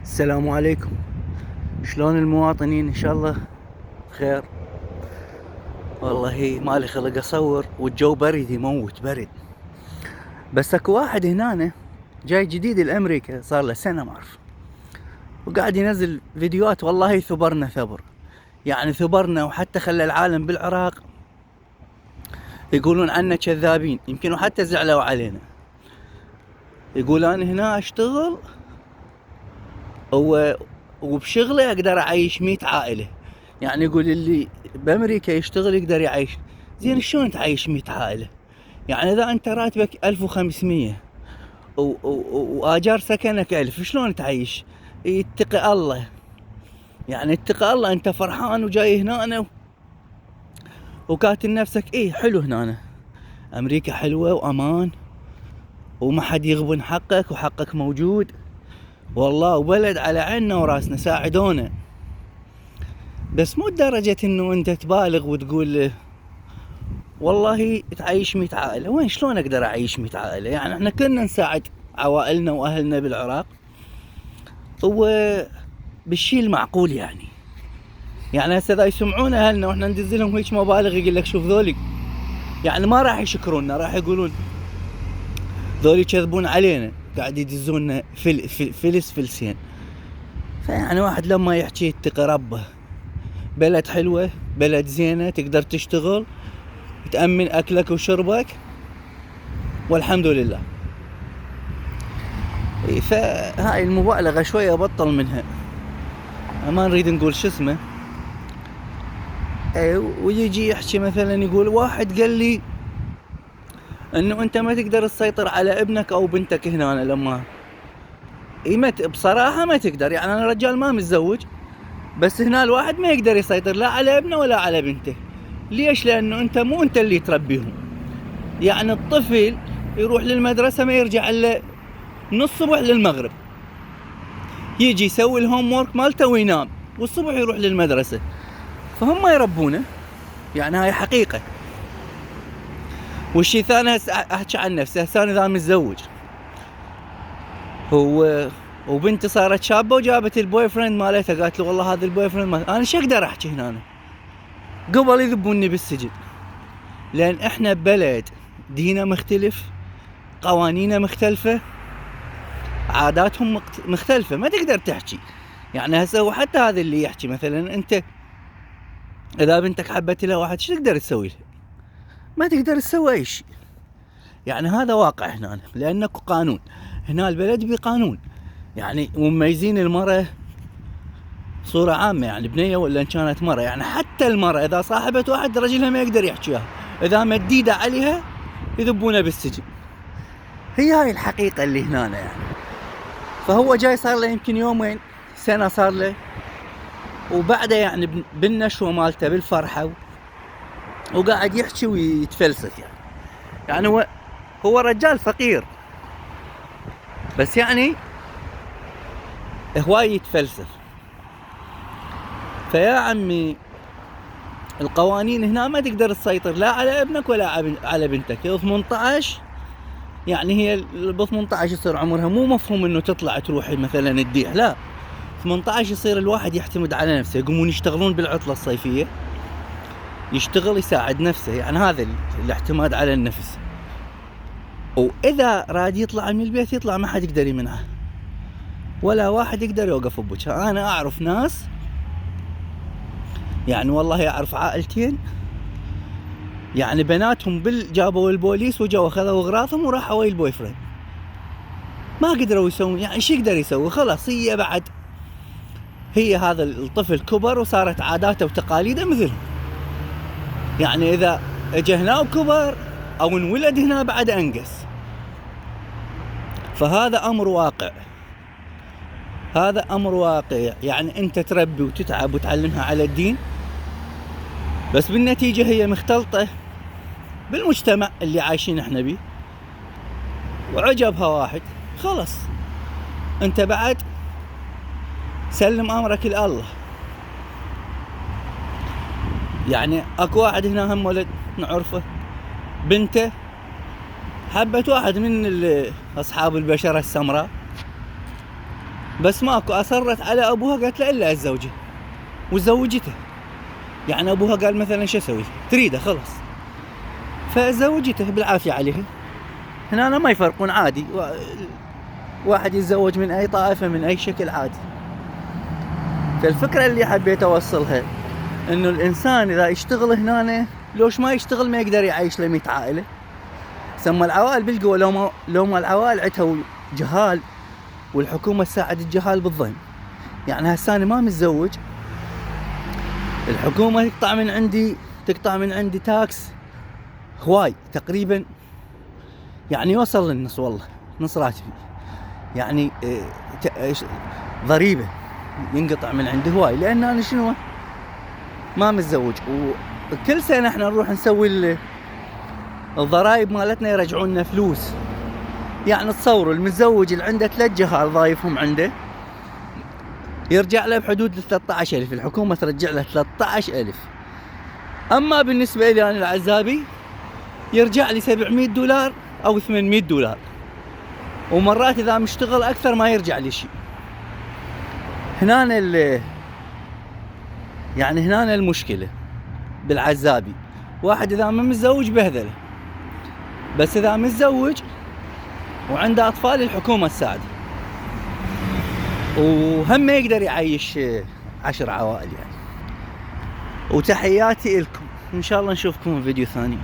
السلام عليكم. شلون المواطنين؟ ان شاء الله بخير. والله مالي خلق اصور والجو برد يموت برد. بس اكو واحد هنا جاي جديد الامريكا صار له سنه ما اعرف، وقاعد ينزل فيديوهات. والله ثبرنا ثبر، يعني ثبرنا، وحتى خلى العالم بالعراق يقولون عنا كذابين، يمكن وحتى زعلوا علينا. يقول انا هنا اشتغل وبشغله اقدر اعيش 100 عائله. يعني يقول اللي بامريكا يشتغل يقدر يعيش. زين شلون تعيش 100 عائله؟ يعني اذا انت راتبك 1500 واجار سكنك 1000، شلون تعيش؟ اتقي الله، يعني اتقي الله. انت فرحان وجاي هنا وكاتل نفسك ايه حلو هنا، امريكا حلوه وامان وما حد يغبن حقك وحقك موجود. والله وبلد على عيننا وراسنا، ساعدونا. بس مو لدرجة انه انت تبالغ وتقول والله تعيش 100 عائلة. وين شلون اقدر اعيش 100 عائلة؟ يعني احنا كنا نساعد عوائلنا واهلنا بالعراق وبالشي المعقول. يعني هسه اذا يسمعون اهلنا واحنا ندز لهم هيك مبالغ، يقول لك شوف ذولي، يعني ما راح يشكرونا، راح يقولون ذولي يكذبون علينا، قاعد يدزون فلس فلسين. فيعني واحد لما يحكي يتقي ربه. بلد حلوة، بلد زينة، تقدر تشتغل، تأمن أكلك وشربك، والحمد لله. فهاي المبالغة شوية بطل منها، ما نريد نقول شو اسمه. ويجي يحكي مثلا، يقول واحد قال لي انه انت ما تقدر تسيطر على ابنك او بنتك هنا. أنا لما بصراحة ما تقدر. يعني انا رجال ما متزوج، بس هنا الواحد ما يقدر يسيطر لا على ابنه ولا على بنته. ليش؟ لانه انت مو انت اللي تربيهم. يعني الطفل يروح للمدرسة ما يرجع الا من الصبح للمغرب، يجي يسوي الهوم وورك مالته وينام، والصبح يروح للمدرسة. فهم يربونه، يعني هاي حقيقة. والشي ثاني، احكي عن نفسي. هسه انا اذا متزوج وبنتي صارت شابة وجابت البوي فريند مالتها، قالت له والله هذا البوي فريند مالتها، انا شو اقدر احكي هنا؟ أنا قبل يذبوني بالسجن، لان احنا ببلد دينه مختلف، قوانينه مختلفة، عاداتهم مختلفة، ما تقدر تحكي. يعني هسه وحتى هذا اللي يحكي مثلا، انت اذا بنتك حبت لها واحد، شو تقدر تسوي لها؟ ما تقدر تسوي اي شيء. يعني هذا واقع هنا، لانك قانون هنا البلد بقانون. يعني مميزين المرأة صورة عامة، يعني بنية ولا ان كانت مرأة. يعني حتى المرأة اذا صاحبت واحد رجلها ما يقدر يحكيها، اذا مديدة عليها يذبونها بالسجن. هي هاي الحقيقة اللي هنا يعني. فهو جاي صار له يمكن يومين، سنة صار له، وبعده يعني بالنشوة مالته بالفرحة، وقاعد يحكي ويتفلسف. يعني هو رجال فقير، بس يعني هواي يتفلسف. فيا عمي، القوانين هنا ما تقدر تسيطر لا على ابنك ولا على بنتك. 18 يعني هي ب 18 يصير عمرها، مو مفهوم انه تطلع تروح مثلا تديح، لا. 18 يصير الواحد يعتمد على نفسه، يقومون يشتغلون بالعطلة الصيفية، يشتغل يساعد نفسه. يعني هذا الاعتماد على النفس. واذا راد يطلع من البيت يطلع، ما حد يقدر يمنعه، ولا واحد يقدر يوقف بوجهه. انا اعرف ناس، يعني والله اعرف عائلتين، يعني بناتهم جابوا البوليس وجوا اخذوا اغراضهم وراحوا ويا البوي فريند، ما قدروا يسوون. يعني شو يقدر يسوي؟ خلاص هي بعد، هي هذا الطفل كبر وصارت عاداته وتقاليده مثلهم. يعني اذا اجى هنا وكبر او انولد هنا بعد انقص. فهذا امر واقع، هذا امر واقع. يعني انت تربي وتتعب وتعلمها على الدين، بس بالنتيجة هي مختلطة بالمجتمع اللي عايشين احنا بيه، وعجبها واحد، خلص انت بعد سلم امرك لله. يعني اكو واحد هنا هم ولد نعرفه، بنته حبت واحد من اصحاب البشرة السمراء، بس ماكو، اصرت على ابوها قالت له الا اتزوجه وزوجته. يعني ابوها قال مثلا شو اسوي تريده خلاص، فزوجته بالعافيه عليها. هنا أنا ما يفرقون عادي، واحد يتزوج من اي طائفه من اي شكل عادي. فالفكره اللي حبيت اوصلها انه الانسان اذا يشتغل هنا لوش ما يشتغل ما يقدر يعيش له 100 عائله. سما العوائل بالقوه، لو ما العوائل عندها جهال والحكومه تساعد الجهال بالظلم. يعني هسه انا ما متزوج، الحكومه تقطع من عندي تاكس هواي تقريبا، يعني يوصل للنص، والله نص راتبي. يعني ضريبه ينقطع من عندي هواي، لان انا شنو ما متزوج. وكل سنه احنا نروح نسوي الضرائب مالتنا يرجعون لنا فلوس. يعني تصوروا المتزوج اللي عنده 3 جهال ضايفهم عنده يرجع له بحدود 13,000، الحكومه ترجع له 13,000. اما بالنسبه لي انا العزابي يرجع لي $700 او $800، ومرات اذا مشتغل اكثر ما يرجع لي شيء. هنا المشكله بالعزابي، واحد اذا ما متزوج بهذله، بس اذا متزوج وعنده اطفال الحكومه تساعده، وهم ما يقدر يعيش 10 عوائل يعني. وتحياتي لكم، ان شاء الله نشوفكم في فيديو ثاني.